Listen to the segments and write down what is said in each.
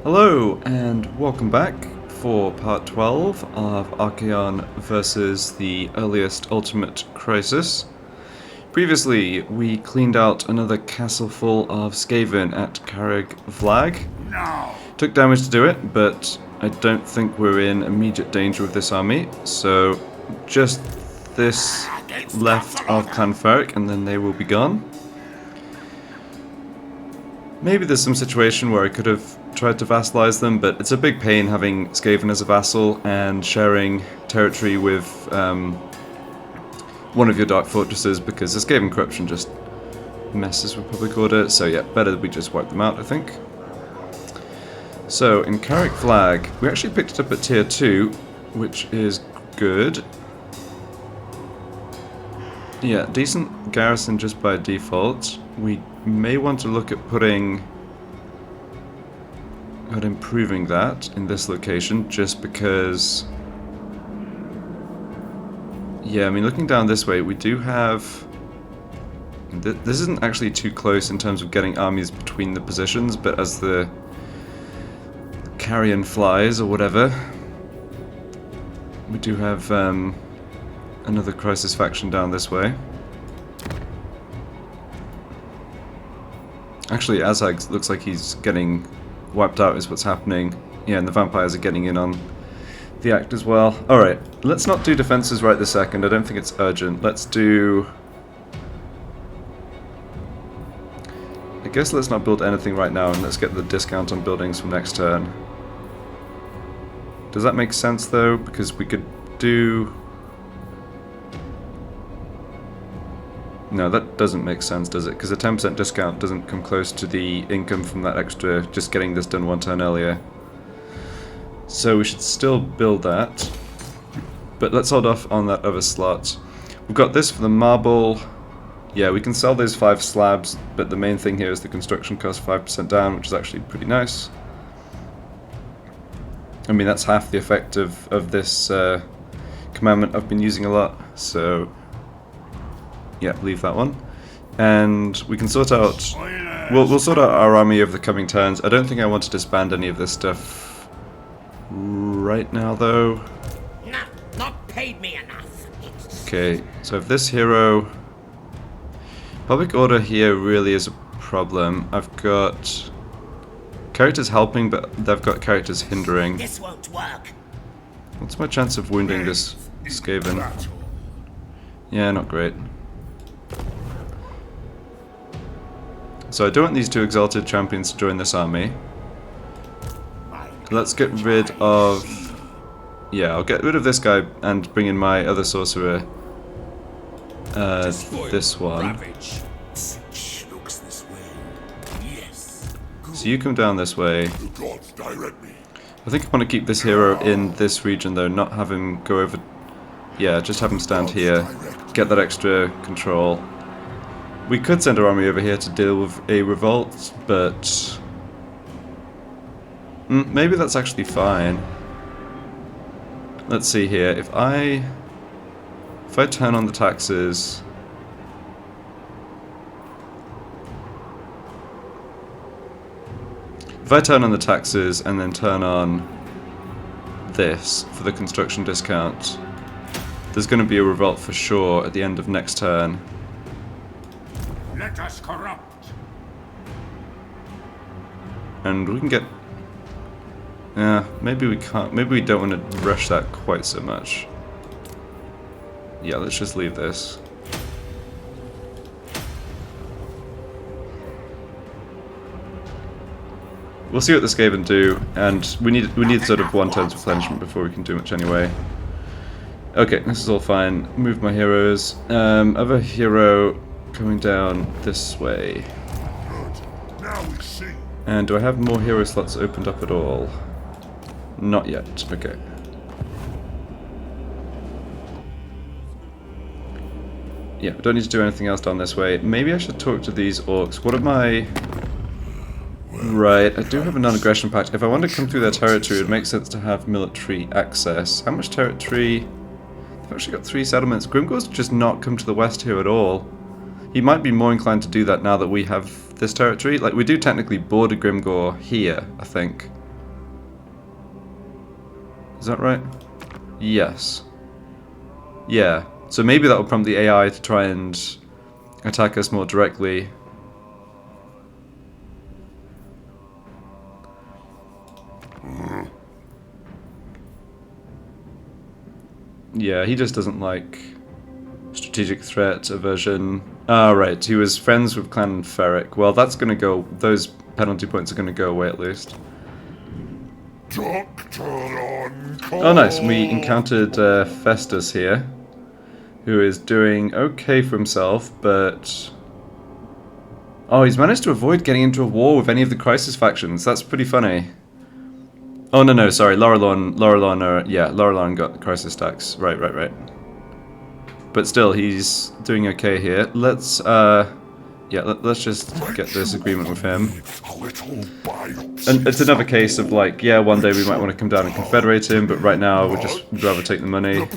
Hello and welcome back for part 12 of Archaon versus the earliest Ultimate Crisis. Previously, we cleaned out another castle full of Skaven at Carrig Vlag. Took damage to do it, but I don't think we're in immediate danger with this army, so just this left of Clanferric and then they will be gone. Maybe there's some situation where I could have tried to vassalize them, but it's a big pain having Skaven as a vassal and sharing territory with one of your Dark Fortresses, because the Skaven corruption just messes with public order, so yeah, better that we just wipe them out, I think. So, in Carrick Flag, we actually picked it up at tier 2, which is good. Yeah, decent garrison just by default. We may want to look at improving that in this location, just because... Yeah, I mean, looking down this way, we do have... This isn't actually too close in terms of getting armies between the positions, but as the carrion flies, or whatever, we do have another crisis faction down this way. Actually, Azag looks like he's getting wiped out is what's happening. Yeah, and the vampires are getting in on the act as well. Alright, let's not do defenses right this second. I don't think it's urgent. Let's do... I guess let's not build anything right now, and let's get the discount on buildings from next turn. Does that make sense, though? Because we could do... No, that doesn't make sense, does it? Because a 10% discount doesn't come close to the income from that extra, just getting this done one turn earlier. So we should still build that. But let's hold off on that other slot. We've got this for the marble. Yeah, we can sell those 5 slabs, but the main thing here is the construction cost 5% down, which is actually pretty nice. I mean, that's half the effect of this commandment I've been using a lot, so... Yeah, leave that one. And we can sort out... We'll sort out our army over the coming turns. I don't think I want to disband any of this stuff right now, though. No, not paid me enough. Okay, so if this hero... Public order here really is a problem. I've got characters helping, but they've got characters hindering. This won't work. What's my chance of wounding this Skaven? Yeah, not great. So I don't want these 2 exalted champions to join this army. Let's get rid of... Yeah, I'll get rid of this guy and bring in my other sorcerer. This one. So you come down this way. I think I want to keep this hero in this region though, not have him go over... Yeah, just have him stand here. Get that extra control. We could send our army over here to deal with a revolt, but... maybe that's actually fine. Let's see here. If I turn on the taxes... If I turn on the taxes and then turn on this for the construction discount, there's going to be a revolt for sure at the end of next turn. Let us corrupt. And we can get... Yeah, maybe we can't... Maybe we don't want to rush that quite so much. Yeah, let's just leave this. We'll see what the Skaven do, and we need sort of 1 turn's replenishment before we can do much anyway. Okay, this is all fine. Move my heroes. Other hero coming down this way. And do I have more hero slots opened up at all? Not yet. Okay. Yeah, don't need to do anything else down this way. Maybe I should talk to these orcs. What am I... Right, I do have a non-aggression pact. If I want to come through their territory, it would make sense to have military access. How much territory? I've actually got 3 settlements. Grimgor's just not come to the west here at all. He might be more inclined to do that now that we have this territory. Like, we do technically border Grimgor here, I think. Is that right? Yes. Yeah. So maybe that will prompt the AI to try and attack us more directly. Yeah, he just doesn't like strategic threat aversion. Ah, right. He was friends with Clan Ferric. Well, that's going to go. Those penalty points are going to go away at least. Oh, nice. We encountered Festus here, who is doing okay for himself, but oh, he's managed to avoid getting into a war with any of the Crisis factions. That's pretty funny. Oh, no, sorry. Laurelon, Laurelon got Crisis stacks. Right. But still, he's doing okay here. Let's, let's just get this agreement with him. And it's another case of like, yeah, one day we might want to come down and confederate him, but right now we'd rather take the money.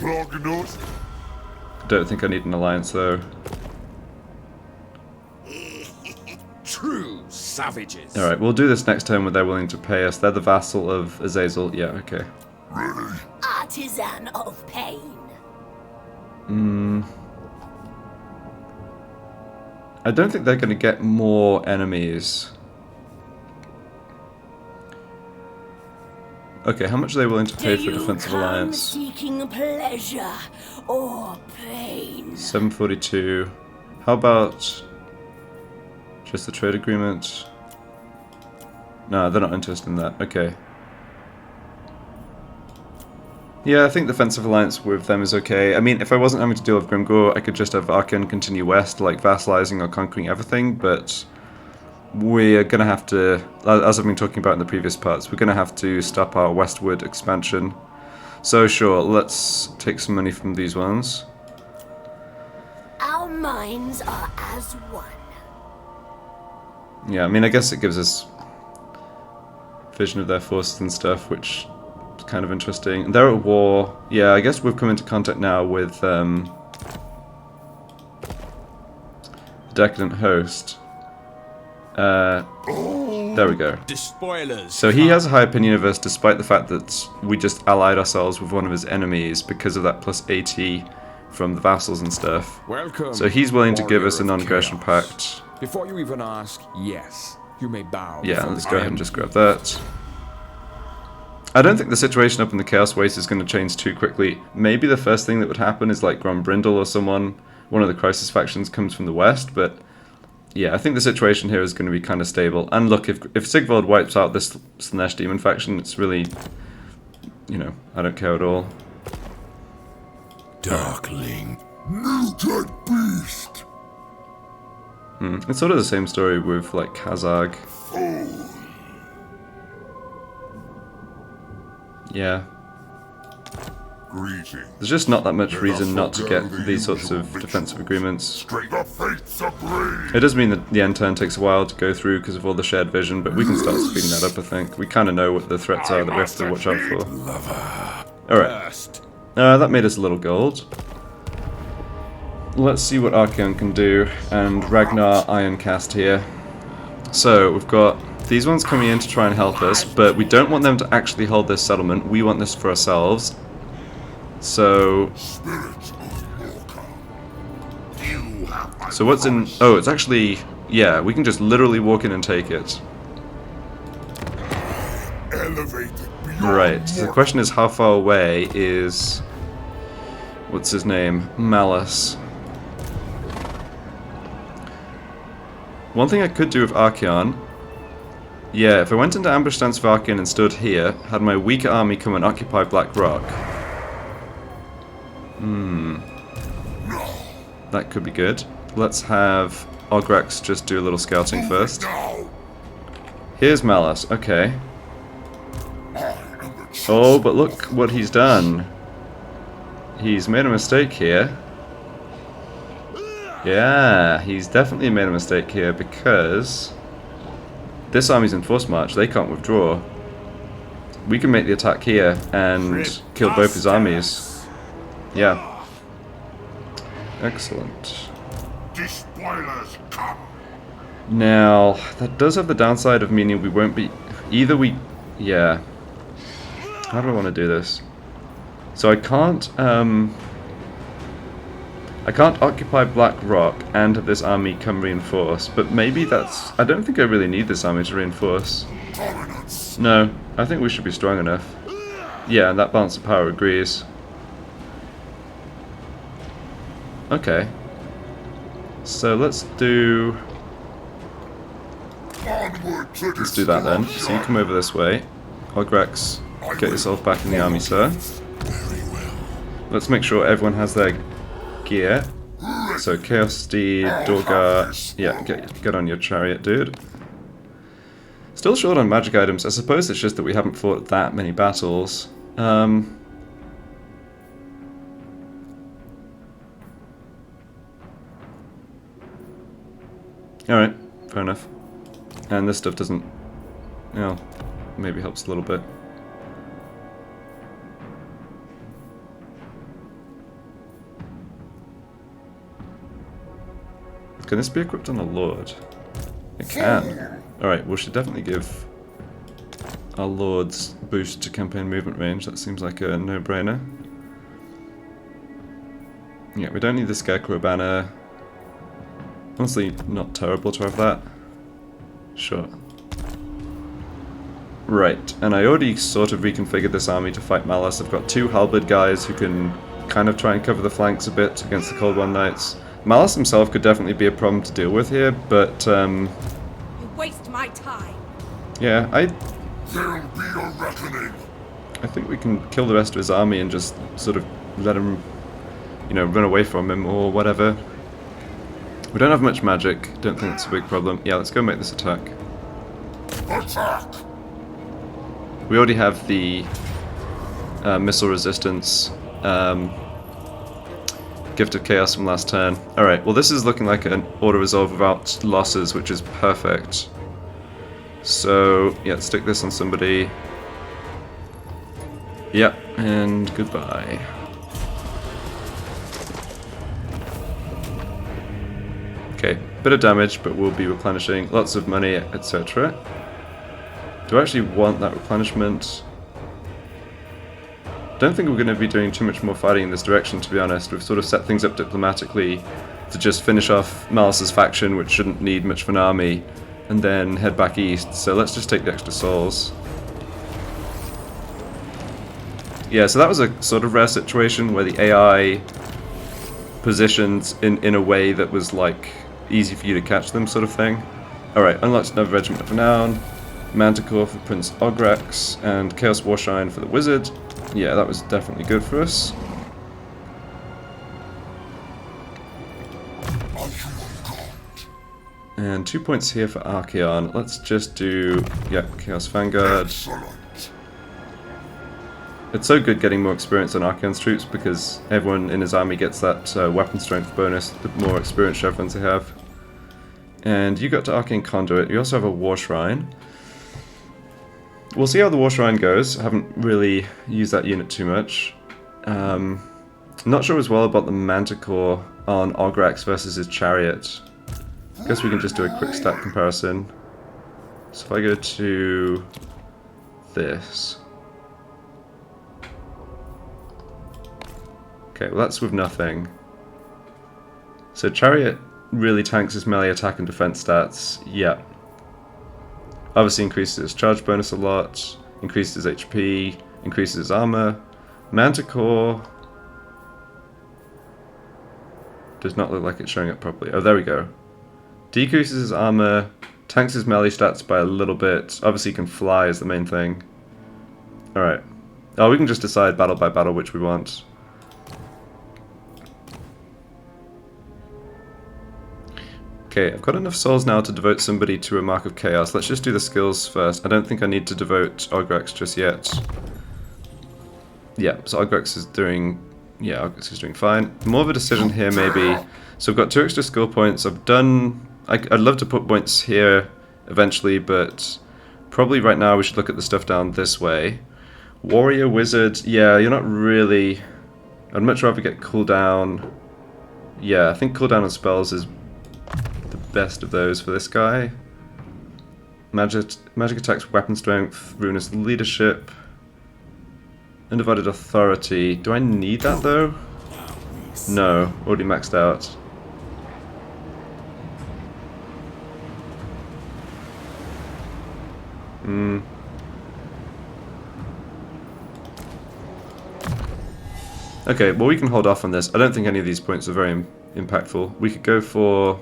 Don't think I need an alliance, though. True savages. Alright, we'll do this next time when they're willing to pay us. They're the vassal of Azazel. Yeah, okay. Artisan of pain. I don't think they're going to get more enemies. Okay, how much are they willing to pay for defensive alliance? Seeking pleasure or pain? 742. How about just the trade agreement? No, they're not interested in that. Okay. Yeah, I think defensive alliance with them is okay. I mean, if I wasn't having to deal with Grimgor, I could just have Archaon continue west, like vassalizing or conquering everything, but we're going to have to, as I've been talking about in the previous parts, we're going to have to stop our westward expansion. So sure, let's take some money from these ones. Our minds are as one. Yeah, I mean, I guess it gives us vision of their forces and stuff, which is kind of interesting. They're at war. Yeah, I guess we've come into contact now with the Decadent Host. There we go. So he has a high opinion of us despite the fact that we just allied ourselves with one of his enemies because of that plus 80 from the vassals and stuff. Welcome, so he's willing to give us a warrior of non-aggression chaos. pact. Before you even ask, yes, you may bow. Yeah, before let's I go ahead am and just grab that. I don't think the situation up in the Chaos Waste is going to change too quickly. Maybe the first thing that would happen is like Grombrindle or someone, one of the Crisis factions comes from the west, but yeah, I think the situation here is going to be kind of stable. And look, if Sigvald wipes out this Slanesh Demon faction, it's really, you know, I don't care at all. Darkling, mutant beast. It's sort of the same story with like Kazag. Yeah. Greeting. There's just not that much reason not to get these sorts of defensive agreements. The fates agree. It does mean that the end turn takes a while to go through because of all the shared vision, but we can start speeding that up, I think. We kind of know what the threats are that we have to watch out for. Alright. That made us a little gold. Let's see what Archaon can do, and Ragnar Ironcast here. So, we've got these ones coming in to try and help us, but we don't want them to actually hold this settlement. We want this for ourselves. So what's in... Oh, it's actually... Yeah, we can just literally walk in and take it. Right, so the question is how far away is... What's his name? Malice. One thing I could do with Archaon... Yeah, if I went into ambush stance for Archaon and stood here, had my weaker army come and occupy Black Rock... That could be good. Let's have Ogrex just do a little scouting first. Here's Malice, okay. Oh, but look what he's done. He's made a mistake here. Yeah, he's definitely made a mistake here because this army's in force march, they can't withdraw. We can make the attack here and kill both his armies. Yeah. Excellent. Now, that does have the downside of meaning we won't be... Either we... Yeah. How do I want to do this? So I can't occupy Black Rock and have this army come reinforce, but maybe that's... I don't think I really need this army to reinforce. No, I think we should be strong enough. Yeah, and that balance of power agrees. Okay. So let's do... Let's do that then. So you come over this way. Ogrex, get yourself back in the army, sir. Let's make sure everyone has their gear. So Chaos Steed, Dorgar, yeah, get on your chariot, dude. Still short on magic items. I suppose it's just that we haven't fought that many battles. Alright, fair enough. And this stuff doesn't, you know, maybe helps a little bit. Can this be equipped on a Lord? It can. Alright, we should definitely give our Lords boost to campaign movement range. That seems like a no-brainer. Yeah, we don't need the Scarecrow banner. Honestly, not terrible to have that. Sure. Right, and I already sort of reconfigured this army to fight Malice. I've got 2 halberd guys who can kind of try and cover the flanks a bit against the Cold One Knights. Malice himself could definitely be a problem to deal with here, but You waste my time. yeah, There'll be a reckoning. I think we can kill the rest of his army and just sort of let him, you know, run away from him or whatever. We don't have much magic, don't think it's a big problem. Yeah, let's go make this attack. Attack! We already have the missile resistance, Gift of Chaos from last turn. Alright, well this is looking like an auto-resolve without losses, which is perfect. So, yeah, stick this on somebody. Yep, and goodbye. Okay, bit of damage, but we'll be replenishing lots of money, etc. Do I actually want that replenishment? Don't think we're going to be doing too much more fighting in this direction, to be honest. We've sort of set things up diplomatically to just finish off Malice's faction, which shouldn't need much of an army, and then head back east. So let's just take the extra souls. Yeah, so that was a sort of rare situation where the AI positioned in a way that was like easy for you to catch them, sort of thing. Alright, unlocked another regiment of renown, Manticore for Prince Ogrex, and Chaos Warshine for the Wizard. Yeah, that was definitely good for us. And 2 points here for Archaon. Let's just do, yeah, Chaos Vanguard. Excellent. It's so good getting more experience on Archaon's troops because everyone in his army gets that weapon strength bonus the more experienced Chevrons they have. And you got to Arcane Conduit. You also have a War Shrine. We'll see how the War Shrine goes. I haven't really used that unit too much. Not sure as well about the Manticore on Ogrex versus his Chariot. I guess we can just do a quick stat comparison. So if I go to this. Okay, well that's with nothing. So Chariot really tanks his melee attack and defense stats. Yeah. Obviously increases his charge bonus a lot, increases his HP, increases his armor. Manticore does not look like it's showing up properly. Oh, there we go. Decreases his armor, tanks his melee stats by a little bit. Obviously can fly is the main thing. Alright. Oh, we can just decide battle by battle which we want. Okay, I've got enough souls now to devote somebody to a Mark of Chaos. Let's just do the skills first. I don't think I need to devote Ogrex just yet. Yeah, so Ogrex is doing... yeah, Ogrex is doing fine. More of a decision here, maybe. So I've got 2 extra skill points. I've done... I'd love to put points here eventually, but probably right now we should look at the stuff down this way. Warrior, Wizard, yeah, you're not really... I'd much rather get cooldown. Yeah, I think cooldown on spells is the best of those for this guy. Magic attacks, weapon strength, ruinous leadership. Undivided authority. Do I need that though? No, already maxed out. Okay, well we can hold off on this. I don't think any of these points are very impactful. We could go for...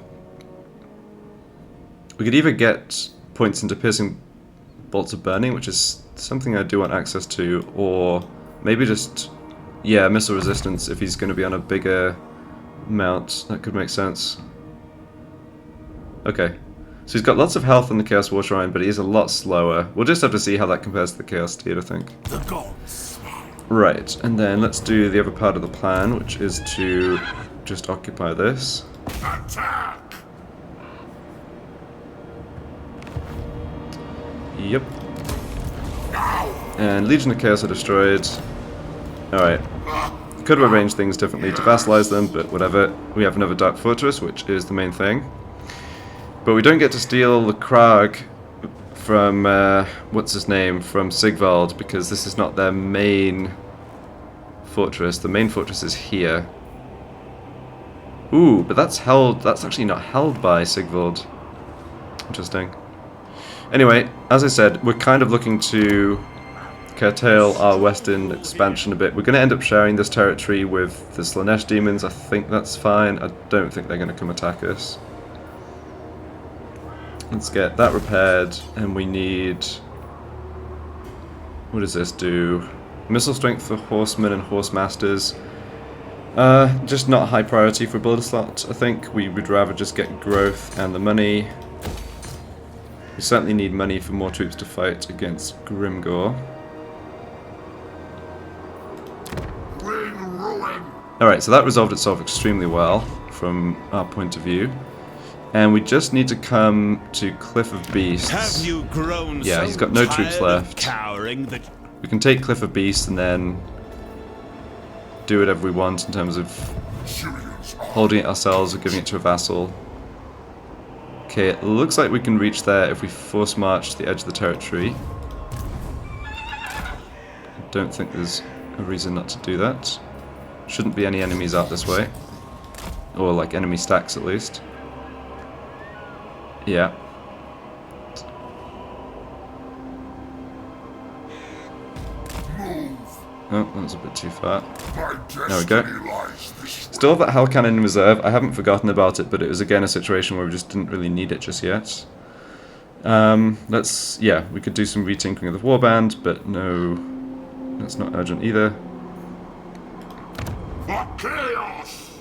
We could either get points into piercing bolts of burning, which is something I do want access to, or maybe just, yeah, missile resistance if he's going to be on a bigger mount. That could make sense. Okay, so he's got lots of health on the Chaos War Shrine, but he is a lot slower. We'll just have to see how that compares to the Chaos Steed, I think. The gods. Right, and then let's do the other part of the plan, which is to just occupy this. Attack! Yep. And Legion of Chaos are destroyed. Alright. Could have arranged things differently to vassalize them, but whatever. We have another Dark Fortress, which is the main thing. But we don't get to steal the Krag from, what's his name, from Sigvald, because this is not their main fortress. The main fortress is here. Ooh, but that's actually not held by Sigvald. Interesting. Anyway, as I said, we're kind of looking to curtail our western expansion a bit. We're going to end up sharing this territory with the Slanesh demons. I think that's fine. I don't think they're going to come attack us. Let's get that repaired, and we need... What does this do? Missile strength for horsemen and horse masters. Just not high priority for builder slot, I think. We would rather just get growth and the money. We certainly need money for more troops to fight against Grimgor. Alright, so that resolved itself extremely well from our point of view. And we just need to come to Cliff of Beasts. Have you grown Yeah, so he's got no tired troops of left. Cowering that We can take Cliff of Beasts and then do whatever we want in terms of holding it ourselves or giving it to a vassal. Okay, it looks like we can reach there if we force march to the edge of the territory. I don't think there's a reason not to do that. Shouldn't be any enemies out this way. Or like enemy stacks at least. Yeah. Oh, that was a bit too far. There we go. Still have that Hell Cannon in reserve. I haven't forgotten about it, but it was again a situation where we just didn't really need it just yet. Yeah, we could do some retinkering of the warband, but no, that's not urgent either. Chaos!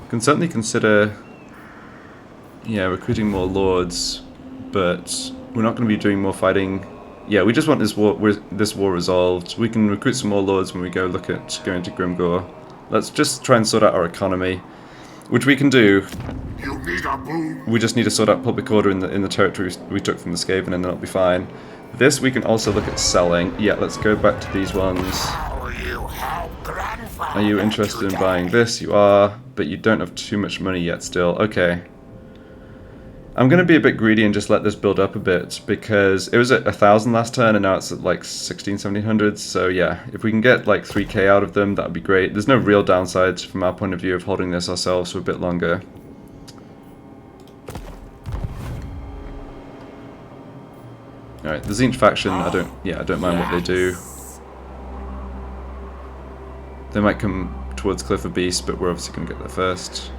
Can certainly consider, yeah, recruiting more lords, but we're not going to be doing more fighting. Yeah, we just want this war resolved. We can recruit some more lords when we go look at going to Grimgor. Let's just try and sort out our economy, which we can do. You need a boom. We just need to sort out public order in the territory we took from the Skaven, and then it'll be fine. This we can also look at selling. Yeah, let's go back to these ones. Are you interested in buying this? You are, but you don't have too much money yet still. Okay. I'm going to be a bit greedy and just let this build up a bit, because it was at 1,000 last turn and now it's at like 1600-1700, so yeah, if we can get like 3k out of them, that would be great. There's no real downsides from our point of view of holding this ourselves for a bit longer. Alright, the Tzeentch faction, I don't mind what they do. They might come towards Cliff of Beasts, but we're obviously going to get there first.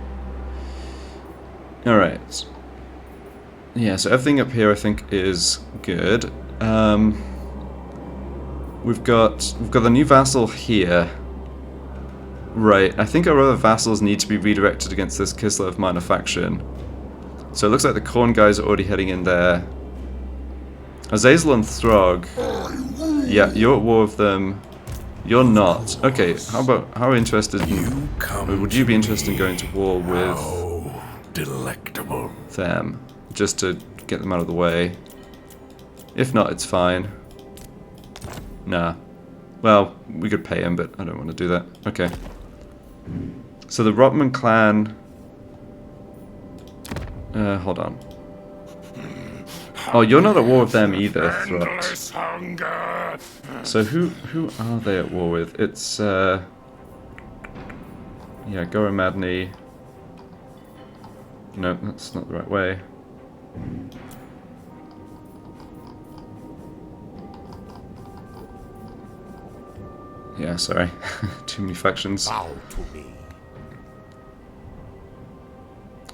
Alright. Yeah, so everything up here I think is good. We've got the new vassal here. Right, I think our other vassals need to be redirected against this Kislev Minor faction. So it looks like the Khorne guys are already heading in there. Azazel and Throg. Yeah, you're at war with them. You're not. Okay, how interested in... Would you be interested in going to war with... Delectable. them? Just to get them out of the way. If not, it's fine. Nah. Well, we could pay him, but I don't want to do that. Okay. So the Rotman clan... hold on. Oh, you're not at war with them either, Throt. Endless hunger. So who are they at war with? It's yeah, Goromadni. No, that's not the right way. Yeah, sorry. Too many factions. Bow to me.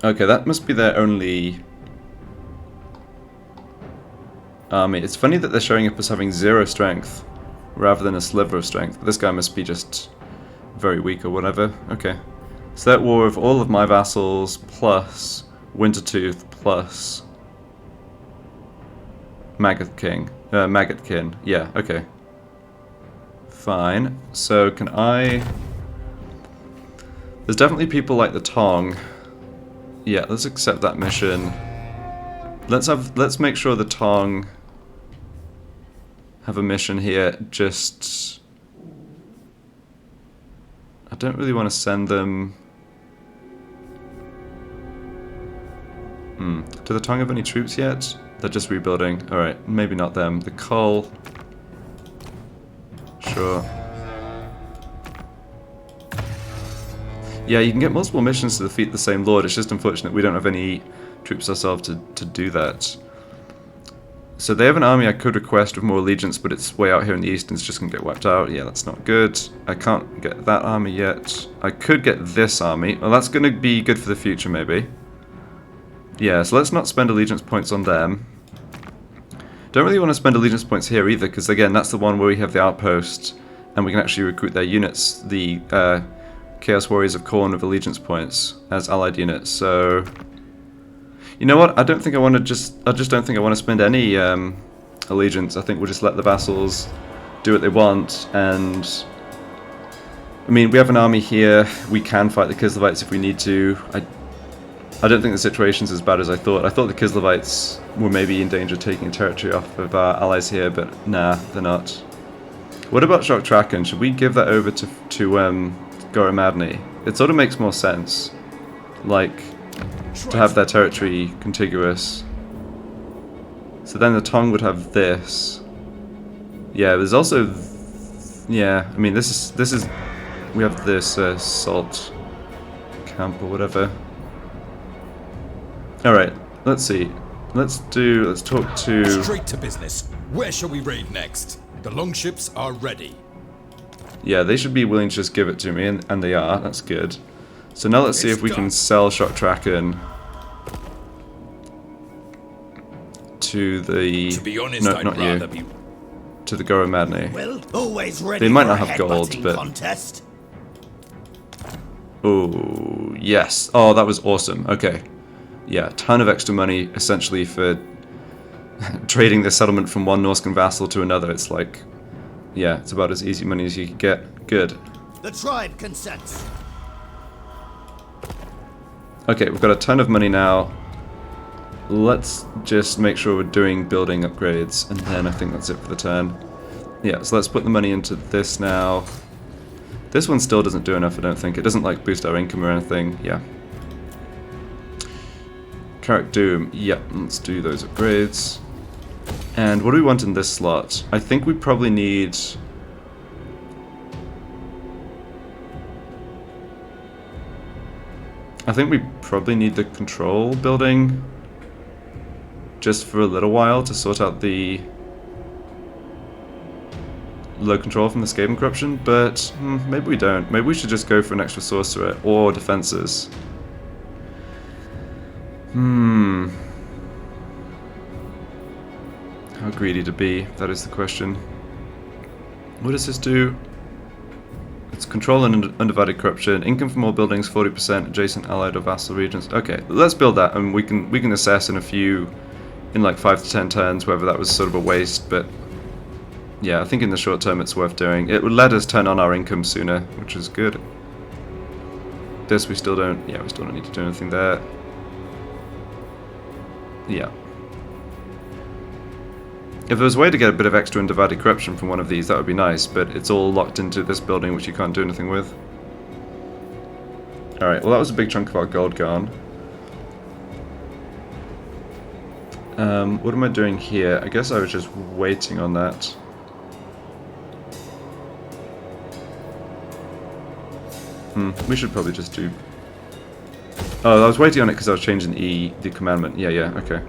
Okay, that must be their only army. It's funny that they're showing up as having 0 strength rather than a sliver of strength. But this guy must be just very weak or whatever. Okay. So that war of all of my vassals plus Wintertooth plus Maggotkin. Yeah, okay. Fine. So can I... There's definitely people like the Tong. Yeah, let's accept that mission. Let's make sure the Tong have a mission here. Just... I don't really want to send them... Do the Tong have any troops yet? They're just rebuilding. Alright, maybe not them. The Cull... Sure. Yeah, you can get multiple missions to defeat the same lord. It's just unfortunate we don't have any troops ourselves to do that. So they have an army I could request with more allegiance, but it's way out here in the east and it's just going to get wiped out. Yeah, that's not good. I can't get that army yet. I could get this army. Well, that's going to be good for the future, maybe. Yeah, so let's not spend allegiance points on them. Don't really want to spend allegiance points here either, because again, that's the one where we have the outpost, and we can actually recruit their units, the Chaos Warriors of Khorne with allegiance points as allied units. So, you know what? I just don't think I want to spend any allegiance. I think we'll just let the vassals do what they want. And I mean, we have an army here. We can fight the Kislevites if we need to. I don't think the situation's as bad as I thought. I thought the Kislevites were maybe in danger of taking territory off of our allies here, but nah, they're not. What about Shock Traken? Should we give that over to Goromadni? It sort of makes more sense, like, to have their territory contiguous. So then the Tong would have this. Yeah, there's also, yeah. I mean, this is we have this salt camp or whatever. Alright, let's see. Let's talk to... Straight to business. Where shall we raid next? The longships are ready. Yeah, they should be willing to just give it to me, and they are. That's good. So now let's see if we can sell Shock Traken to the... To be honest, no, I'd not rather you. be... To the Goromadni. Well, always ready They might for not a have gold, headbutting but... contest. Oh, yes. Oh, that was awesome. Okay. Yeah, a ton of extra money, essentially, for trading the settlement from one Norscan vassal to another. It's like, yeah, it's about as easy money as you could get. Good. The tribe consents. Okay, we've got a ton of money now. Let's just make sure we're doing building upgrades, and then I think that's it for the turn. Yeah, so let's put the money into this now. This one still doesn't do enough, I don't think. It doesn't, like, boost our income or anything. Yeah. Carrick Doom, yep, let's do those upgrades. And what do we want in this slot? I think we probably need... I think we probably need the control building just for a little while to sort out the low control from the Skaven corruption, but maybe we don't. Maybe we should just go for an extra sorcerer or defenses. How greedy to be? That is the question. What does this do? It's control and undivided corruption. Income from all buildings 40%. Adjacent allied or vassal regions. Okay, let's build that, and we can assess in like 5 to 10 turns whether that was sort of a waste. But yeah, I think in the short term it's worth doing. It would let us turn on our income sooner, which is good. This we still don't. Yeah, we still don't need to do anything there. Yeah. If there was a way to get a bit of extra undivided corruption from one of these, that would be nice, but it's all locked into this building, which you can't do anything with. Alright, well that was a big chunk of our gold gone. What am I doing here? I guess I was just waiting on that. We should probably just do... Oh, I was waiting on it because I was changing the commandment. Yeah, okay.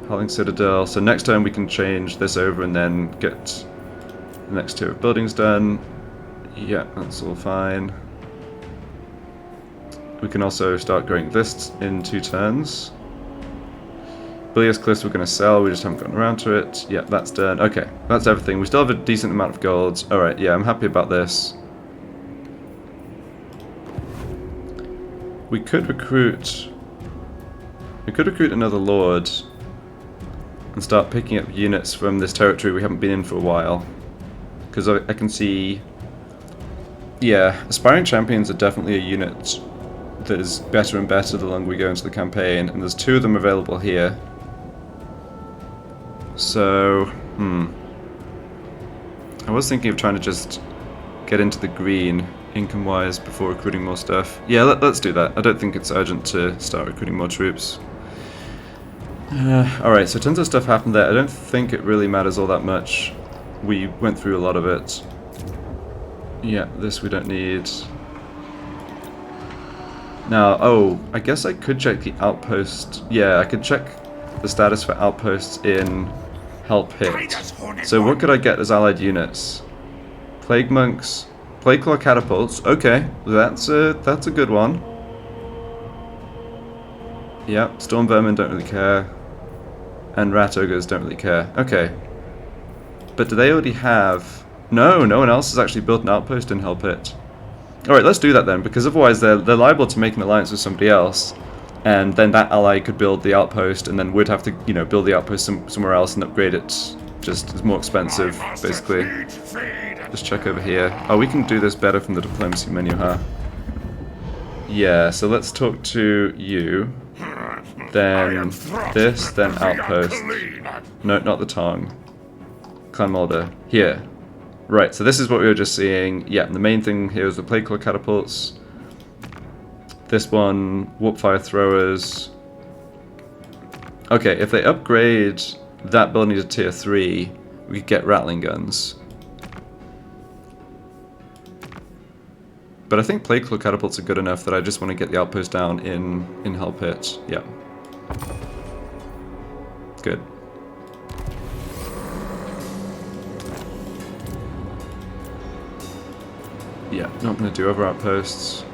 Howling Citadel. So next time we can change this over and then get the next tier of buildings done. Yeah, that's all fine. We can also start growing this in 2 turns. Bilious Cliffs we're going to sell, we just haven't gotten around to it. Yeah, that's done. Okay, that's everything. We still have a decent amount of gold. Alright, yeah, I'm happy about this. We could recruit another lord and start picking up units from this territory we haven't been in for a while. Because I can see... Yeah, Aspiring Champions are definitely a unit that is better and better the longer we go into the campaign, and there's 2 of them available here. So, I was thinking of trying to just get into the green income-wise before recruiting more stuff. Yeah, let's do that. I don't think it's urgent to start recruiting more troops. Alright, so tons of stuff happened there. I don't think it really matters all that much. We went through a lot of it. Yeah, this we don't need. Now, oh, I guess I could check the outpost. Yeah, I could check the status for outposts in Help Hit. So what could I get as allied units? Plague Monks, Plague Claw Catapults. Okay, that's a good one. Yeah, Storm Vermin don't really care. And Rat Ogres don't really care. Okay. But do they already have... No, no one else has actually built an outpost in Hell Pit. Alright, let's do that then, because otherwise they're liable to make an alliance with somebody else, and then that ally could build the outpost, and then we'd have to, you know, build the outpost somewhere else and upgrade it. Just, it's more expensive, basically. Just check over here. Oh, we can do this better from the diplomacy menu, huh? Yeah, so let's talk to you. Then this, then outpost. No, not the tongue. Clan Mulder. Here. Right, so this is what we were just seeing. Yeah, the main thing here is the Plague Claw Catapults. This one, Warp Fire Throwers. Okay, if they upgrade that building to tier 3, we could get Rattling Guns. But I think Plague Claw Catapults are good enough that I just want to get the outpost down in Hell Pit. Yeah. Good. Yeah, not going to do other outposts.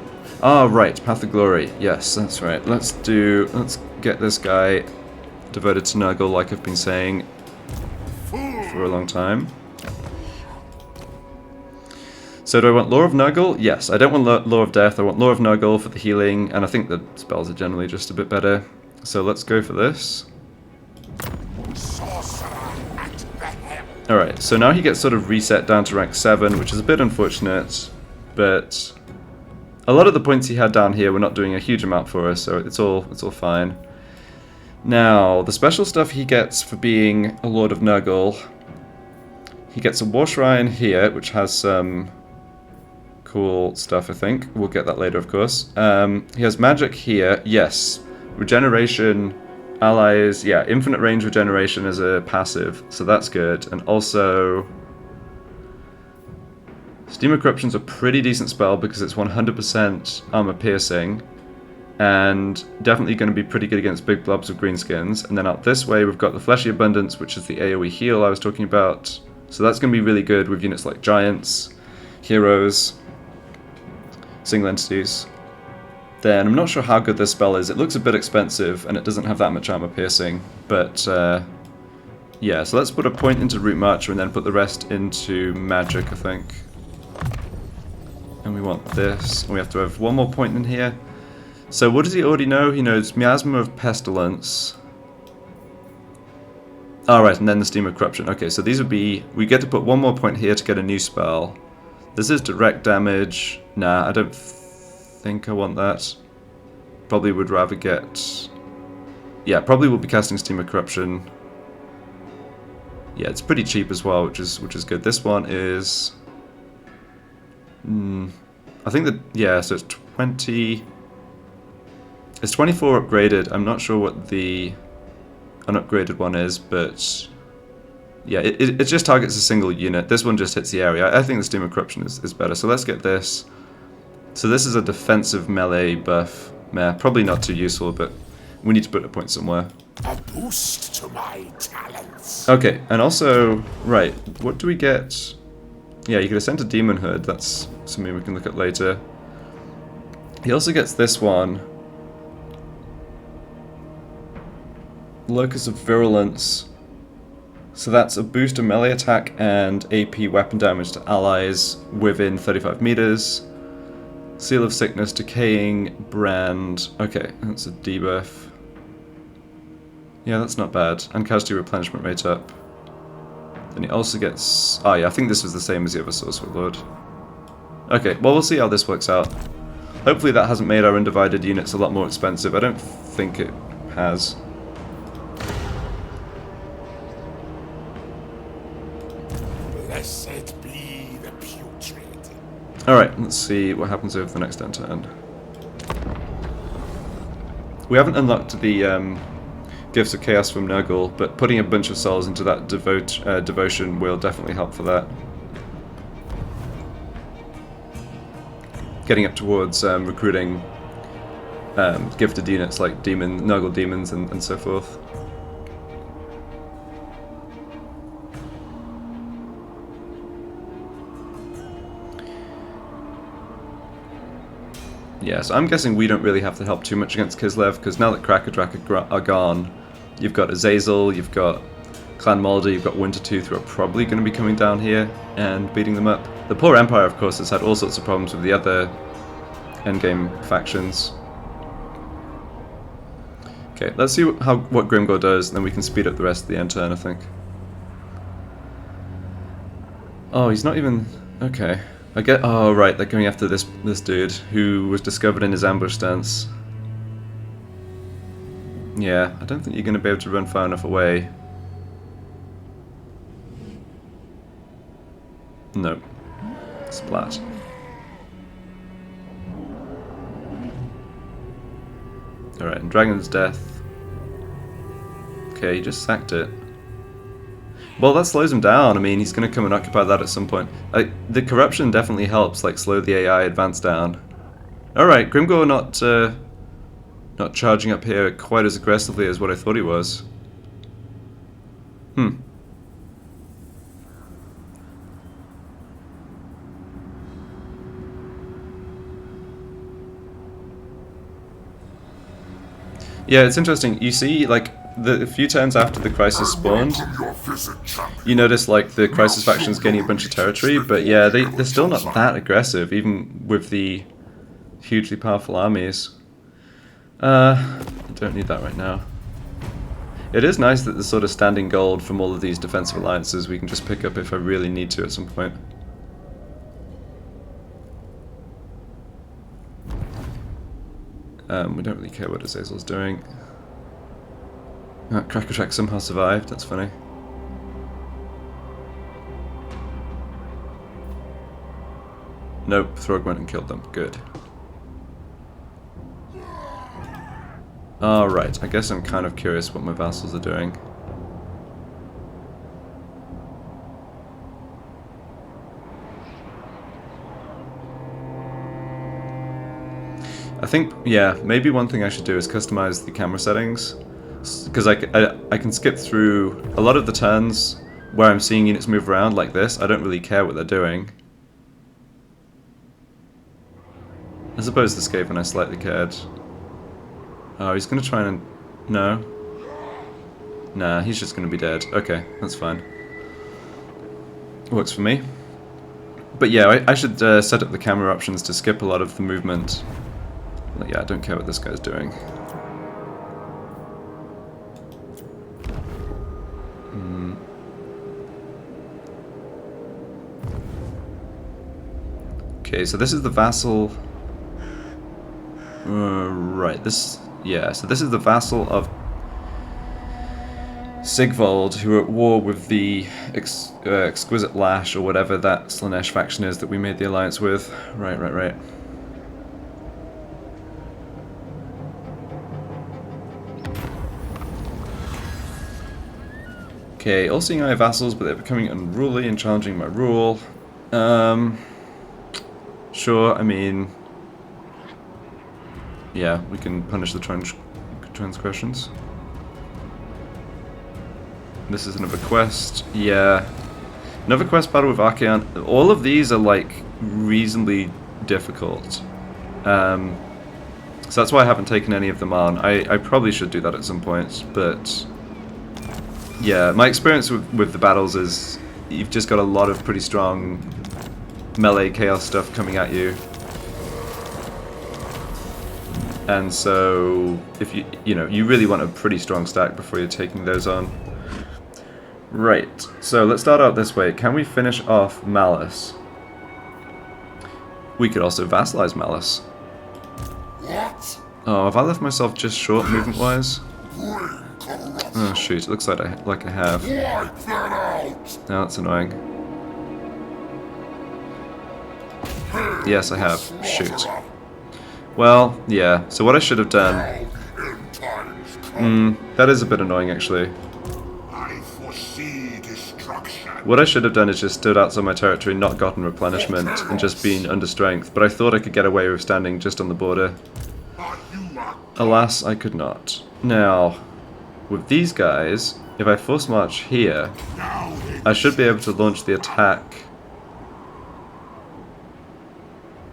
Ah, right, Path of Glory. Yes, that's right. Let's get this guy devoted to Nurgle, like I've been saying for a long time. So do I want Lore of Nurgle? Yes, I don't want Lore of Death. I want Lore of Nurgle for the healing, and I think the spells are generally just a bit better. So let's go for this. Alright, so now he gets sort of reset down to rank 7, which is a bit unfortunate, but a lot of the points he had down here were not doing a huge amount for us, so it's all fine. Now, the special stuff he gets for being a Lord of Nurgle, he gets a War Shrine here, which has some cool stuff, I think. We'll get that later, of course. He has magic here, yes. Regeneration, allies, yeah, infinite range regeneration as a passive, so that's good. And also, Steam of Corruption's a pretty decent spell because it's 100% armor piercing, and definitely going to be pretty good against big blobs of greenskins. And then out this way, we've got the Fleshy Abundance, which is the AoE heal I was talking about. So that's going to be really good with units like Giants, Heroes, Single Entities. Then I'm not sure how good this spell is. It looks a bit expensive, and it doesn't have that much armor piercing. But, yeah, so let's put a point into Root Marcher and then put the rest into Magic, I think. And we want this. And we have to have one more point in here. So what does he already know? He knows Miasma of Pestilence. Alright, and then the Steam of Corruption. Okay, so these would be... We get to put one more point here to get a new spell. This is direct damage. Nah, I don't think I want that. Probably would rather get... Yeah, probably will be casting Steam of Corruption. Yeah, it's pretty cheap as well, which is good. This one is... I think that... Yeah, so it's 20... It's 24 upgraded. I'm not sure what the an upgraded one is, but yeah, it just targets a single unit. This one just hits the area. I think the Steam of Corruption is better. So let's get this. So this is a defensive melee buff. Meh, probably not too useful, but we need to put a point somewhere. A boost to my talents. Okay, and also, right, what do we get? Yeah, you could ascend to Demon Hood. That's something we can look at later. He also gets this one. Locus of Virulence. So that's a boost of melee attack and AP weapon damage to allies within 35 meters. Seal of Sickness, Decaying, Brand. Okay, that's a debuff. Yeah, that's not bad. And casualty replenishment rate up. Then he also gets... Oh yeah, I think this was the same as the other Sorcerer Lord. Okay, well we'll see how this works out. Hopefully that hasn't made our undivided units a lot more expensive. I don't think it has. Blessed be the putrid. Alright, let's see what happens over the next turn. We haven't unlocked the Gifts of Chaos from Nurgle, but putting a bunch of souls into that devotion will definitely help for that. Getting up towards recruiting gifted units like Nurgle demons and so forth. Yeah, so I'm guessing we don't really have to help too much against Kislev, because now that Krakadrak are gone, you've got Azazel, you've got Clan Mulder, you've got Wintertooth, who are probably going to be coming down here and beating them up. The poor Empire, of course, has had all sorts of problems with the other endgame factions. Okay, let's see what Grimgor does, and then we can speed up the rest of the end turn, I think. Oh, he's not even... Okay. Oh, right, they're going after this dude, who was discovered in his ambush stance. Yeah, I don't think you're going to be able to run far enough away. No. Splat. Alright, and Dragon's Death. Okay, he just sacked it. Well, that slows him down. I mean, he's going to come and occupy that at some point. The corruption definitely helps, like, slow the AI advance down. Alright, Grimgor not charging up here quite as aggressively as what I thought he was. Yeah, it's interesting. You see, like, a few turns after the Crisis spawned, you notice, like, the Crisis faction's gaining a bunch of territory, but yeah, they're still not that aggressive, even with the hugely powerful armies. I don't need that right now. It is nice that there's sort of standing gold from all of these defensive alliances we can just pick up if I really need to at some point. We don't really care what Azazel's doing. Krakatrak somehow survived, that's funny. Nope, Throg went and killed them. Good. Alright, I guess I'm kind of curious what my vassals are doing. I think, yeah, maybe one thing I should do is customize the camera settings, because I can skip through a lot of the turns where I'm seeing units move around like this. I don't really care what they're doing. I suppose this gave when I slightly cared. Oh, he's going to try and... No. Nah, he's just going to be dead. Okay, that's fine. Works for me. But yeah, I should set up the camera options to skip a lot of the movement. Yeah, I don't care what this guy's doing. Okay, so this is the vassal... right, this... Yeah, so this is the vassal of Sigvald, who are at war with the Exquisite Lash, or whatever that Slanesh faction is that we made the alliance with. Right. Okay, all seeing eye vassals, but they're becoming unruly and challenging my rule. Sure, I mean... yeah, we can punish the transgressions. This is another quest. Yeah. Another quest battle with Archaon. All of these are, like, reasonably difficult. So that's why I haven't taken any of them on. I probably should do that at some point, but... yeah, my experience with the battles is you've just got a lot of pretty strong melee chaos stuff coming at you. And so, if you really want a pretty strong stack before you're taking those on. Right, so let's start out this way. Can we finish off Malice? We could also vassalize Malice. What? Oh, have I left myself just short movement-wise? Oh shoot, it looks like I have. Wipe that out! No, that's annoying. Yes, I have. Shoot. Well, yeah, so what I should have done... that is a bit annoying, actually. I foresee destruction. What I should have done is just stood outside my territory, not gotten replenishment, and just been under strength, but I thought I could get away with standing just on the border. Alas, I could not. Now, with these guys, if I force march here, I should be able to launch the attack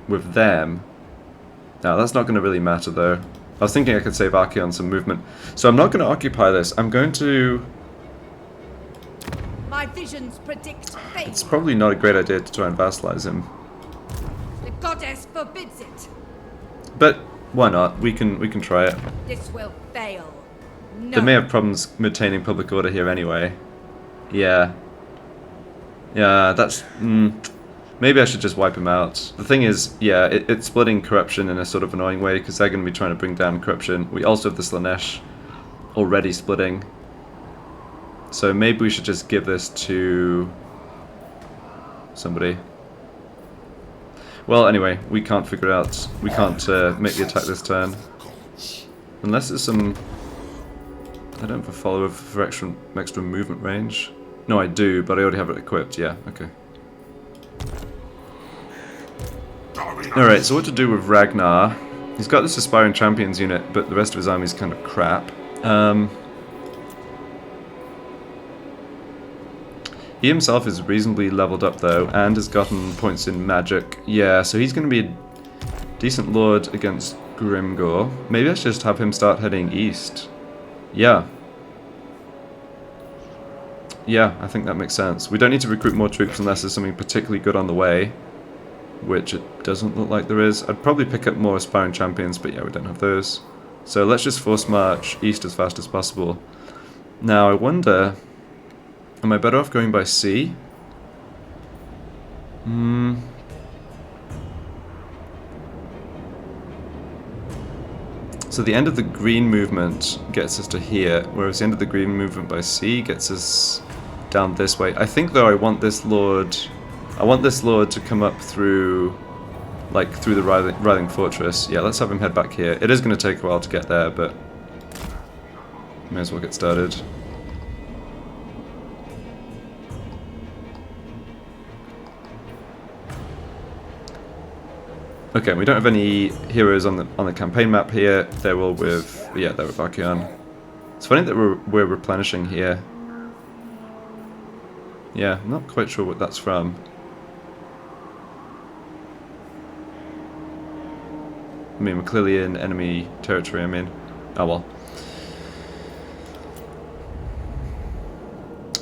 with them. Now, that's not going to really matter, though. I was thinking I could save Archaon some movement. So I'm not going to occupy this. I'm going to... My visions predict fate. It's probably not a great idea to try and vassalize him. The goddess forbids it. But why not? We can try it. This will fail. No. They may have problems maintaining public order here anyway. Yeah. Yeah, that's... maybe I should just wipe him out. The thing is, yeah, it's splitting corruption in a sort of annoying way, because they're going to be trying to bring down corruption. We also have the Slanesh already splitting. So maybe we should just give this to... somebody. Well, anyway, we can't figure it out. We can't make the attack this turn. Unless it's some... I don't have a follower for extra movement range. No, I do, but I already have it equipped. Yeah, okay. Alright, so what to do with Ragnar? He's got this Aspiring Champions unit, but the rest of his army's kind of crap. He himself is reasonably leveled up, though, and has gotten points in magic. Yeah, so he's going to be a decent lord against Grimgor. Maybe I should just have him start heading east. Yeah. Yeah, I think that makes sense. We don't need to recruit more troops unless there's something particularly good on the way, which it doesn't look like there is. I'd probably pick up more Aspiring Champions, but yeah, we don't have those. So let's just force march east as fast as possible. Now, I wonder... am I better off going by sea? So the end of the green movement gets us to here, whereas the end of the green movement by sea gets us down this way. I think, though, I want this lord to come up through, like, through the Writhing Fortress. Yeah, let's have him head back here. It is going to take a while to get there, but may as well get started. Okay, we don't have any heroes on the campaign map here. They're all with, yeah, they're with Archaon. It's funny that we're replenishing here. Yeah, I'm not quite sure what that's from. I mean, we're clearly in enemy territory, I mean. Oh well.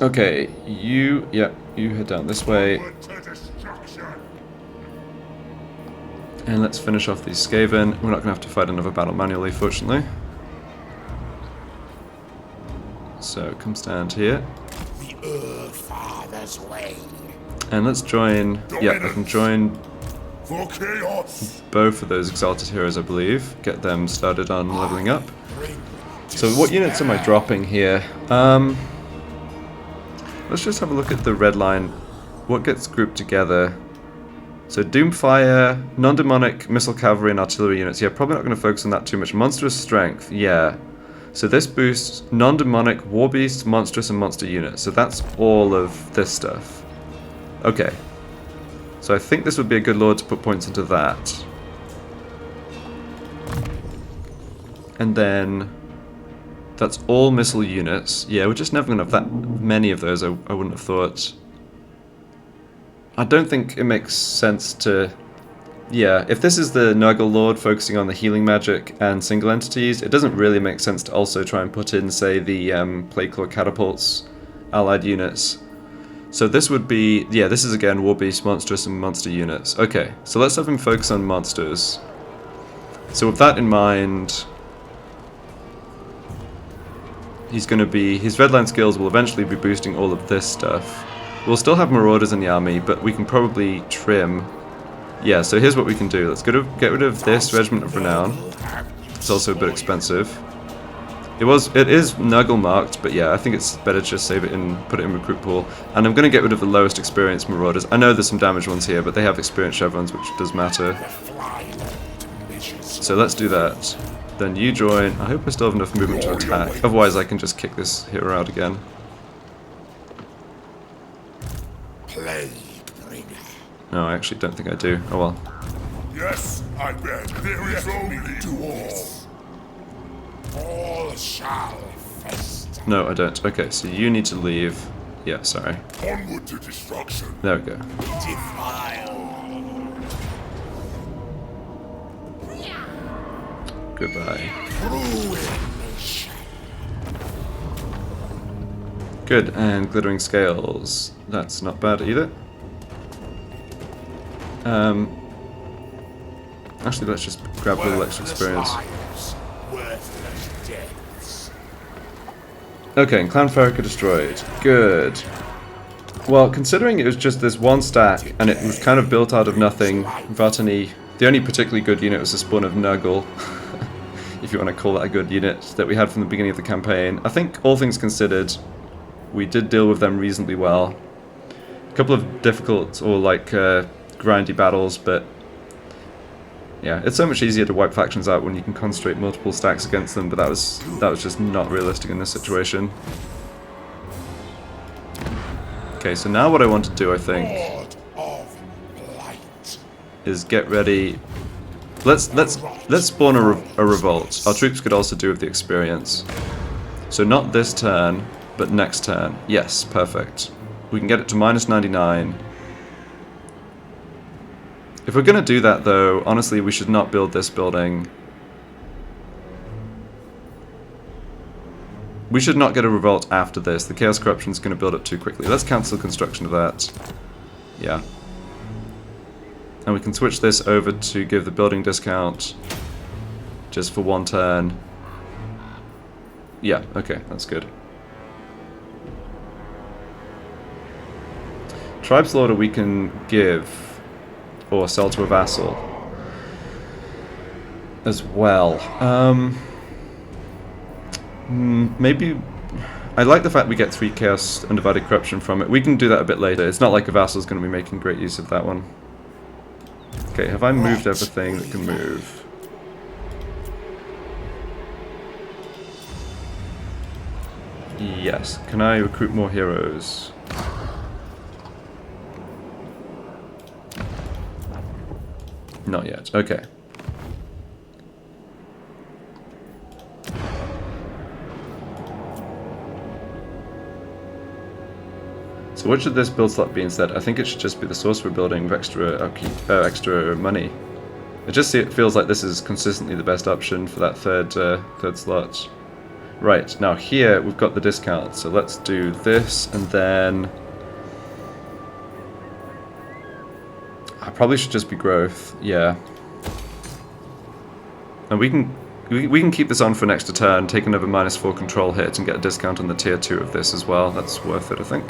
Okay, you head down this way. And let's finish off these Skaven. We're not going to have to fight another battle manually, fortunately. So it comes down to here. The Father's way. And let's join... yeah, I can join For chaos. both of those Exalted Heroes, I believe. Get them started on leveling up. So what units am I dropping here? Let's just have a look at the red line. What gets grouped together? So Doomfire, non-demonic, missile cavalry and artillery units. Yeah, probably not going to focus on that too much. Monstrous strength, yeah. So this boosts non-demonic, war beast, monstrous, and monster units. So that's all of this stuff. Okay. So I think this would be a good lord to put points into that. And then that's all missile units. Yeah, we're just never going to have that many of those, I wouldn't have thought. I don't think it makes sense to... Yeah, if this is the Nurgle Lord focusing on the healing magic and single entities, it doesn't really make sense to also try and put in, say, the Plague Claw Catapults allied units. So this would be... Yeah, this is again War Beast, Monstrous, and Monster units. Okay, so let's have him focus on monsters. So with that in mind... He's going to be... His Redline skills will eventually be boosting all of this stuff. We'll still have Marauders in the army, but we can probably trim... Yeah, so here's what we can do. Let's get rid of this Regiment of Renown. It's also a bit expensive. It is Nurgle marked, but yeah, I think it's better to just save it and put it in recruit pool. And I'm going to get rid of the lowest experienced Marauders. I know there's some damaged ones here, but they have experienced chevrons, which does matter. So let's do that. Then you join. I hope I still have enough movement to attack. Otherwise I can just kick this hero out again. No, I actually don't think I do. Oh well. Yes, I bet there is only all shall fester. No, I don't. Okay, so you need to leave. Yeah, sorry. Onward to destruction. There we go. Goodbye. Good, and glittering scales. That's not bad either. Actually, let's just grab a little extra experience. Okay, and Clan Farrakha destroyed. Good. Well, considering it was just this one stack, and it was kind of built out of nothing, without any... The only particularly good unit was the spawn of Nurgle, if you want to call that a good unit, that we had from the beginning of the campaign. I think, all things considered, we did deal with them reasonably well. A couple of difficult, or like, grindy battles, but... Yeah, it's so much easier to wipe factions out when you can concentrate multiple stacks against them, but that was just not realistic in this situation. Okay, so now what I want to do, I think, is get ready. Let's spawn a revolt. Our troops could also do with the experience. So not this turn, but next turn. Yes, perfect. We can get it to -99. If we're going to do that, though, honestly, we should not build this building. We should not get a revolt after this. The Chaos Corruption is going to build up too quickly. Let's cancel construction of that. Yeah. And we can switch this over to give the building discount just for one turn. Yeah, okay, that's good. Tribe Slaughter we can give or sell to a vassal as well. Maybe... I like the fact we get 3 Chaos Undivided Corruption from it. We can do that a bit later. It's not like a vassal's going to be making great use of that one. Okay, have I moved everything that can move? Yes. Can I recruit more heroes? Not yet. Okay. So what should this build slot be instead? I think it should just be the Sorcerer building with extra money. It just feels like this is consistently the best option for that third slot. Right, now here we've got the discount, so let's do this, and then... I probably should just be growth, yeah. And we can keep this on for an extra turn, take another -4 control hit, and get a discount on the tier 2 of this as well. That's worth it, I think.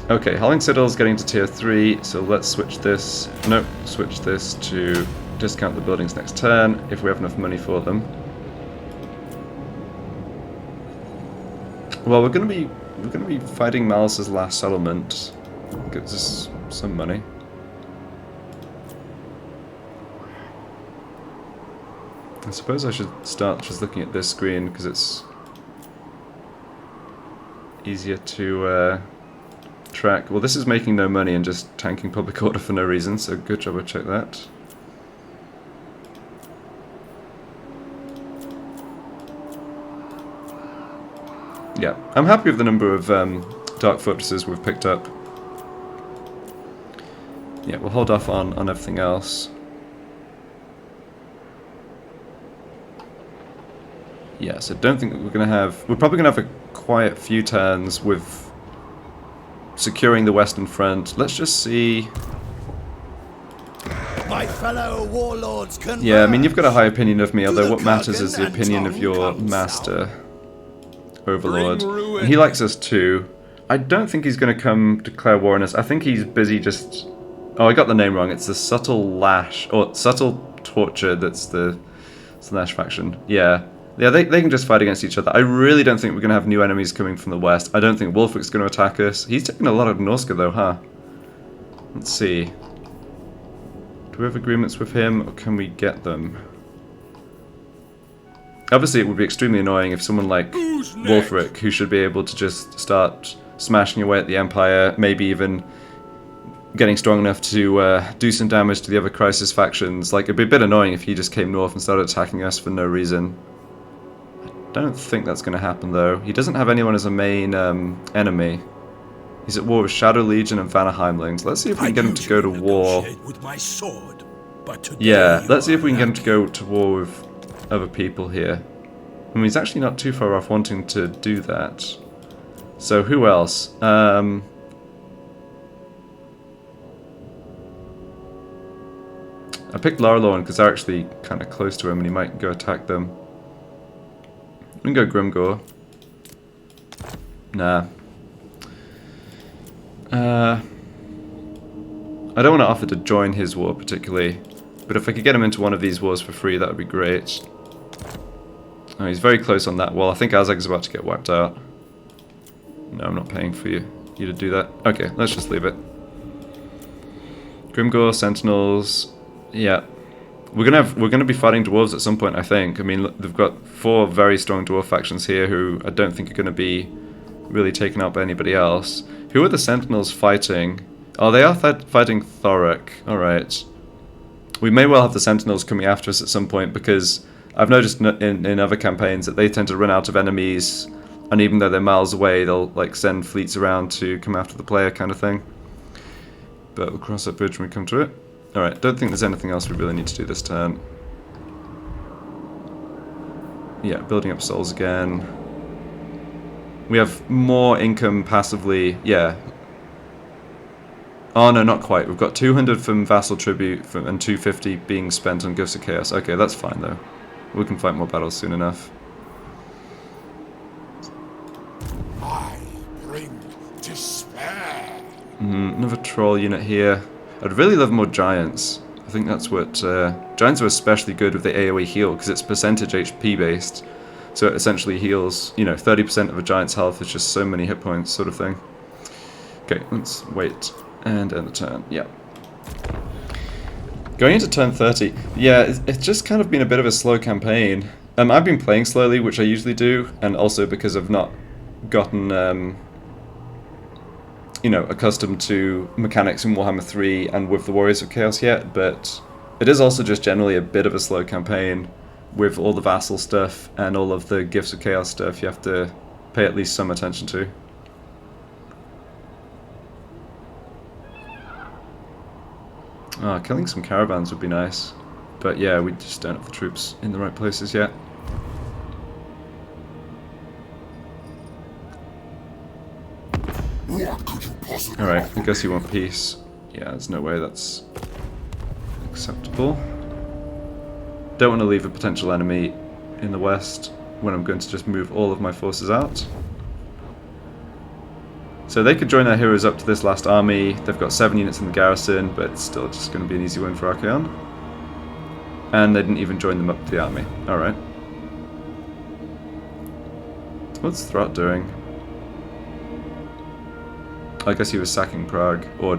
Okay, Howling Citadel's getting to tier 3, so let's switch this. Nope, switch this to discount the buildings next turn if we have enough money for them. Well, we're gonna be fighting Malice's last settlement. Gives us some money. I suppose I should start just looking at this screen because it's easier to track. Well, this is making no money and just tanking public order for no reason, so good job I checked that. Yeah, I'm happy with the number of dark fortresses we've picked up. Yeah, we'll hold off on everything else. Yes, I don't think that we're going to have... We're probably going to have a quiet few turns with securing the Western Front. Let's just see... My fellow warlords can. Yeah, I mean, you've got a high opinion of me, although what matters is the opinion of your master, Overlord. And he likes us too. I don't think he's going to come declare war on us. I think he's busy just... Oh, I got the name wrong. It's the Subtle Lash, or Subtle Torture that's the Slash faction. Yeah. Yeah, they can just fight against each other. I really don't think we're going to have new enemies coming from the west. I don't think Wolfwick's going to attack us. He's taking a lot of Norska though, huh? Let's see. Do we have agreements with him, or can we get them? Obviously, it would be extremely annoying if someone like Wolfric, who should be able to just start smashing away at the Empire, maybe even getting strong enough to do some damage to the other Crisis factions. Like, it'd be a bit annoying if he just came north and started attacking us for no reason. I don't think that's going to happen, though. He doesn't have anyone as a main enemy. He's at war with Shadow Legion and Vanaheimlings. Let's see if we can get him to go to war. With my sword, but Yeah, let's see if we can get him to go to war with other people here. I mean, he's actually not too far off wanting to do that. So, who else? I picked Larlorn because they're actually kind of close to him and he might go attack them. We can go Grimgor. Nah. I don't want to offer to join his war particularly, but if I could get him into one of these wars for free, that would be great. Oh, he's very close on that wall. I think Azag is about to get wiped out. No, I'm not paying for you to do that. Okay, let's just leave it. Grimgor, Sentinels, yeah. We're gonna be fighting dwarves at some point, I think. I mean, look, they've got 4 very strong dwarf factions here who I don't think are going to be really taken out by anybody else. Who are the Sentinels fighting? Oh, they are fighting Thorek. Alright. We may well have the Sentinels coming after us at some point, because I've noticed in other campaigns that they tend to run out of enemies, and even though they're miles away, they'll like send fleets around to come after the player kind of thing. But we'll cross that bridge when we come to it. Alright, don't think there's anything else we really need to do this turn. Yeah, building up souls again. We have more income passively, yeah. Oh no, not quite. We've got 200 from Vassal Tribute and 250 being spent on Gifts of Chaos. Okay, that's fine though. We can fight more battles soon enough. I bring despair. Another troll unit here. I'd really love more giants. I think that's what... giants are especially good with the AoE heal, because it's percentage HP based. So it essentially heals, you know, 30% of a giant's health is just so many hit points sort of thing. Okay, let's wait and end the turn. Yeah. Going into turn 30. Yeah, it's just kind of been a bit of a slow campaign. I've been playing slowly, which I usually do, and also because I've not gotten... you know, accustomed to mechanics in Warhammer 3 and with the Warriors of Chaos yet, but it is also just generally a bit of a slow campaign with all the vassal stuff and all of the Gifts of Chaos stuff you have to pay at least some attention to. Oh, killing some caravans would be nice, but yeah, we just don't have the troops in the right places yet. What could you possibly Alright, I guess you want peace. Yeah, there's no way that's acceptable. Don't want to leave a potential enemy in the west when I'm going to just move all of my forces out. So they could join their heroes up to this last army. They've got 7 units in the garrison, but it's still just going to be an easy win for Archaon. And they didn't even join them up to the army. Alright. What's Throt doing? I guess he was sacking Prague, or...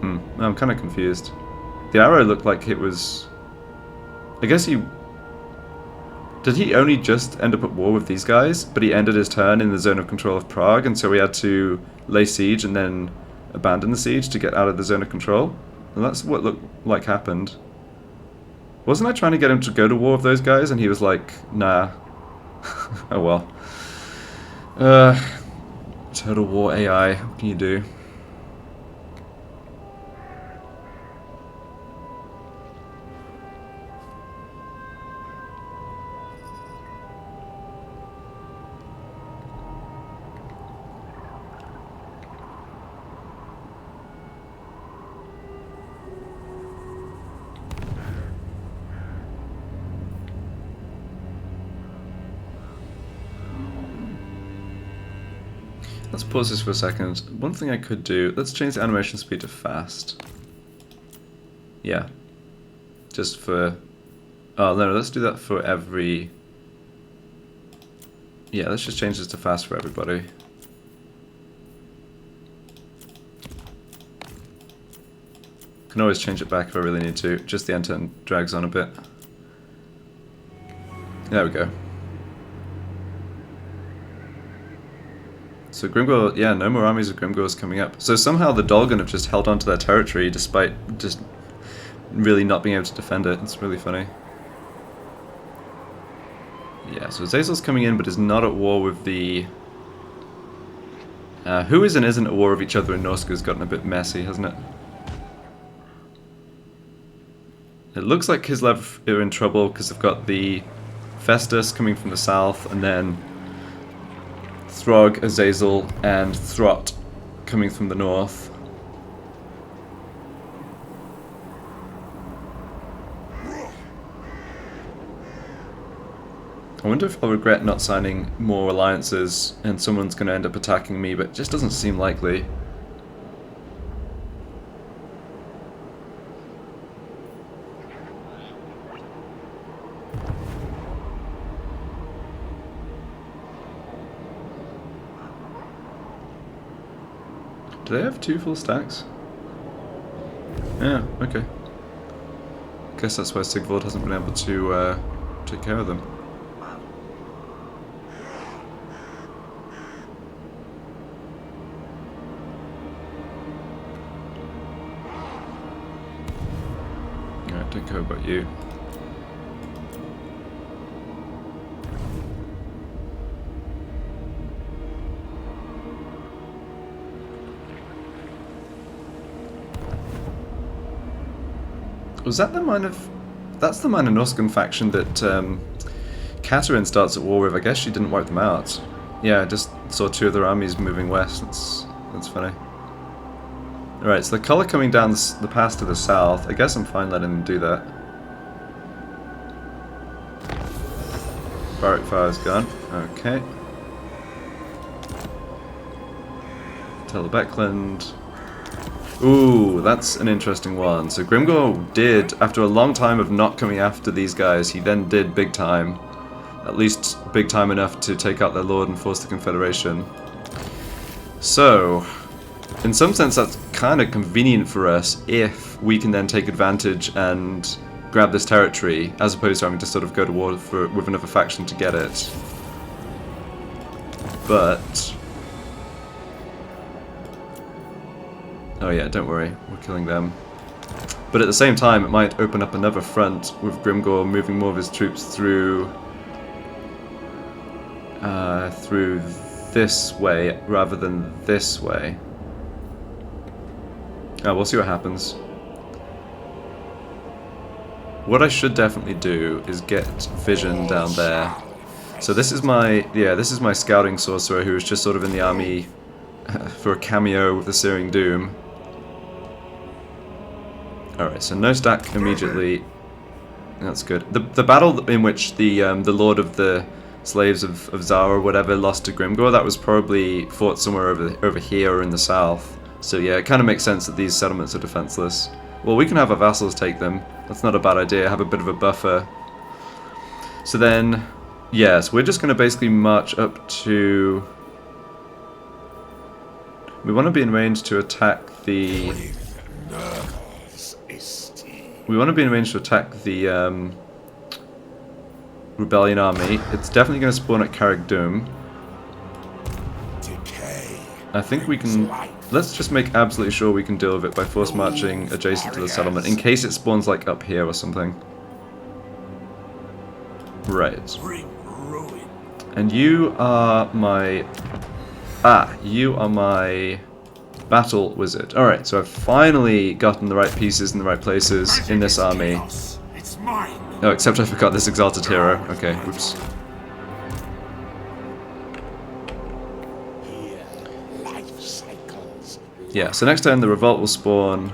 I'm kind of confused. The arrow looked like it was I guess he... Did he only just end up at war with these guys? But he ended his turn in the zone of control of Prague, and so we had to lay siege and then abandon the siege to get out of the zone of control? And that's what looked like happened. Wasn't I trying to get him to go to war with those guys, and he was like, nah. Oh well. Total War AI, what can you do? Let's pause this for a second. One thing I could do, let's change the animation speed to fast. Yeah. Just for... Oh, no, let's do that for every... Yeah, let's just change this to fast for everybody. Can always change it back if I really need to. Just the end turn drags on a bit. There we go. So Grimgor, yeah, no more armies of Grimgors coming up. So somehow the Dolgan have just held onto their territory despite just really not being able to defend it. It's really funny. Yeah, so Azazel's coming in but is not at war with the... who is and isn't at war with each other in Norsca has gotten a bit messy, hasn't it? It looks like Kislev are in trouble because they've got the Festus coming from the south and then Throg, Azazel, and Throt coming from the north. I wonder if I'll regret not signing more alliances and someone's going to end up attacking me, but it just doesn't seem likely. Do they have 2 full stacks? Yeah, okay. Guess that's why Sigvald hasn't been able to take care of them. Alright, don't care about you. Was that the mine of... That's the Minor Norscan faction that Katerin starts at war with. I guess she didn't wipe them out. Yeah, I just saw 2 of their armies moving west. That's funny. Alright, so the colour coming down the pass to the south. I guess I'm fine letting them do that. Barrack fire's gone. Okay. Tell the Beckland. Ooh, that's an interesting one. So Grimgor did, after a long time of not coming after these guys, he then did big time. At least big time enough to take out their lord and force the Confederation. So, in some sense that's kind of convenient for us if we can then take advantage and grab this territory, as opposed to having to sort of go to war with another faction to get it. But... Oh yeah, don't worry, we're killing them. But at the same time, it might open up another front with Grimgor moving more of his troops through this way rather than this way. We'll see what happens. What I should definitely do is get Vision down there. So this is my scouting sorcerer who is just sort of in the army for a cameo with the Searing Doom. Alright, so no stack immediately. That's good. The battle in which the Lord of the Slaves of Zara or whatever lost to Grimgor, that was probably fought somewhere over here or in the south. So yeah, it kind of makes sense that these settlements are defenseless. Well, we can have our vassals take them. That's not a bad idea. Have a bit of a buffer. So then, yes, we're just going to basically march up to... We want to be in range to attack the... We want to be in range to attack the Rebellion army. It's definitely going to spawn at Carrick-Doom. Decay. I think we can... Let's just make absolutely sure we can deal with it by force marching adjacent to the settlement, in case it spawns like up here or something. Right. Bring ruin. And you are my... you are my battle wizard. Alright, so I've finally gotten the right pieces in the right places in this army. Chaos. It's mine. Oh, except I forgot this exalted hero. Okay, oops. Here, life cycles. Yeah, so next turn the revolt will spawn.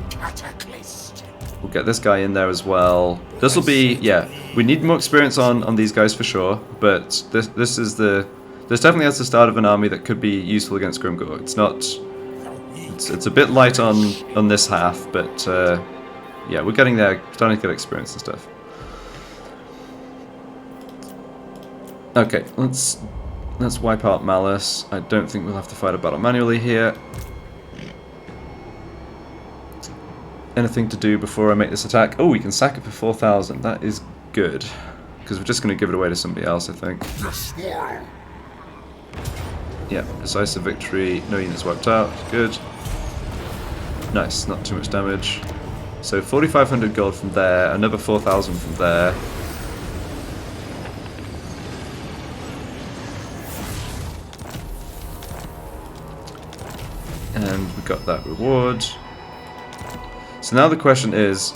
Cataclysm. We'll get this guy in there as well. This will be, yeah, we need more experience on these guys for sure, but this is the... This definitely has the start of an army that could be useful against Grimgor. It's not... It's a bit light on this half, but yeah, we're getting there, starting to get experience and stuff. Okay, let's wipe out Malice. I don't think we'll have to fight a battle manually here. Anything to do before I make this attack? Oh, we can sack it for 4,000. That is good. Because we're just going to give it away to somebody else, I think. Yeah, decisive victory. No units wiped out. Good. Nice, not too much damage. So 4,500 gold from there, another 4,000 from there. And we got that reward. So now the question is,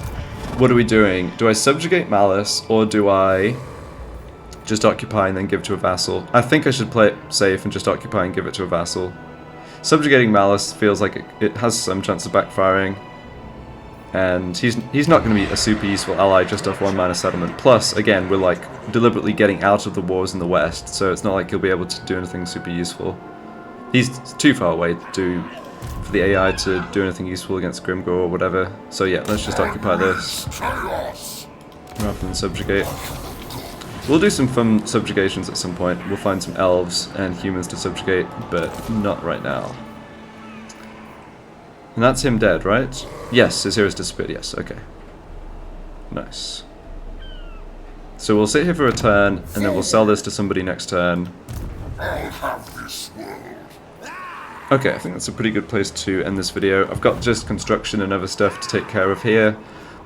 what are we doing? Do I subjugate Malice, or do I just occupy and then give it to a vassal? I think I should play it safe and just occupy and give it to a vassal. Subjugating Malice feels like it has some chance of backfiring. And he's not going to be a super useful ally just off 1 mana settlement. Plus, again, we're like deliberately getting out of the wars in the west, so it's not like he'll be able to do anything super useful. He's too far away for the AI to do anything useful against Grimgor or whatever. So yeah, let's just occupy this rather than subjugate. We'll do some fun subjugations at some point. We'll find some elves and humans to subjugate, but not right now. And that's him dead, right? Yes, his hero's disappeared, yes, okay. Nice. So we'll sit here for a turn, and then we'll sell this to somebody next turn. Okay, I think that's a pretty good place to end this video. I've got just construction and other stuff to take care of here,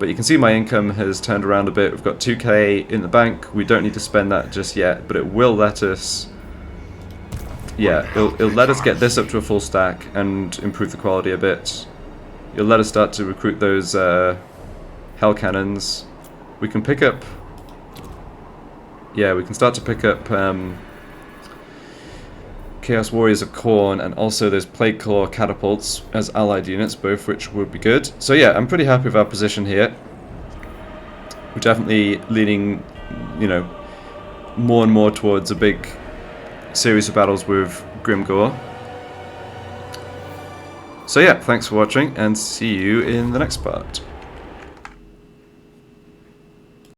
but you can see my income has turned around a bit. We've got 2k in the bank. We don't need to spend that just yet, but it will let us... Yeah, it'll let us get this up to a full stack and improve the quality a bit. It'll let us start to recruit those hell cannons. We can pick up... Yeah, we can start to pick up Chaos Warriors of Khorne and also those Plague Claw catapults as allied units, both which would be good. So yeah, I'm pretty happy with our position here. We're definitely leaning, you know, more and more towards a big series of battles with Grimgor. So yeah, thanks for watching and see you in the next part.